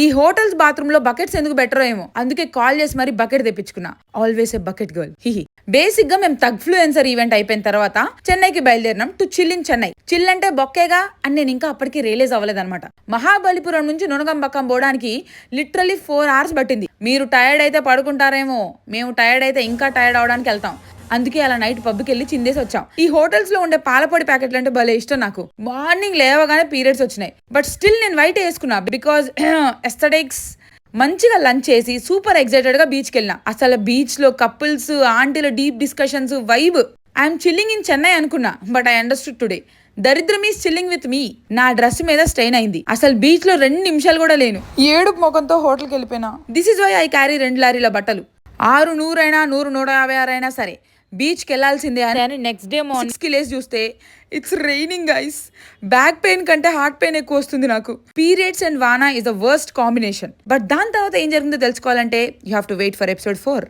ఈ hotels bathroom లో buckets ఎందుకు బెటర్ ఏమో, అందుకే కాల్ చేసి మరి బకెట్ తెప్పించుకున్నా. Always a bucket girl. హిహి. బేసిక్ గా మేము తగ్ఫ్లుయెన్సర్ ఈవెంట్ అయిపోయిన తర్వాత చెన్నైకి బయలుదేరినాం to chill in Chennai. Chill అంటే బొక్కేగా అని నేను ఇంకా అప్పటికి రియలైజ్ అవ్వలేదన్నమాట. మహాబలిపురం నుంచి నునగంబక్కం పోవడానికి లిటరలీ 4 hours పట్టింది. మీరు టైర్డ్ అయితే పడుకుంటారేమో, మేము టైర్డ్ అయితే ఇంకా టైర్డ్ అవడానికి వెళ్తాం. అందుకే అలా నైట్ పబ్కి వెళ్ళి చిందేసి వచ్చాం. ఈ హోటల్స్ లో ఉండే పాలపొడి ప్యాకెట్లు అంటే భలే ఇష్టం నాకు. మార్నింగ్ లేవగానే పీరియడ్స్ వచ్చినాయి, బట్ స్టిల్ నేను వైట్ వేసుకున్నా బికాజ్ ఎస్థెటిక్స్. మంచిగా లంచ్ చేసి సూపర్ ఎక్సైటెడ్ గా బీచ్కి వెళ్ళినా. అసలు బీచ్ లో కపుల్స్, ఆంటీల deep discussions, vibe. I'm chilling in Chennai అనుకున్నా, బట్ ఐ అండర్స్టూడ్ టుడే దరిద్రం ఈస్ చిల్లింగ్ విత్ మీ. నా డ్రెస్ మీద స్ట్రెయిన్ అయింది. అసలు బీచ్ లో 2 నిమిషాలు కూడా లేను. ఏడుపు ముఖంతో హోటల్కి వెళ్ళిపోయినా. This is why I carry 2 లారీల బట్టలు. 600 అయినా 100, 156 అయినా సరే బీచ్కి వెళ్ళాల్సిందే అని నెక్స్ట్ డే మార్నింగ్ 6కి లేసి చూస్తే it's raining guys. Back pain కంటే హార్ట్ పెయిన్ ఎక్కువ వస్తుంది నాకు. పీరియడ్స్ అండ్ వానా is the worst combination. But దాని తర్వాత ఏం జరిగిందో తెలుసుకోవాలంటే you have to wait for episode 4.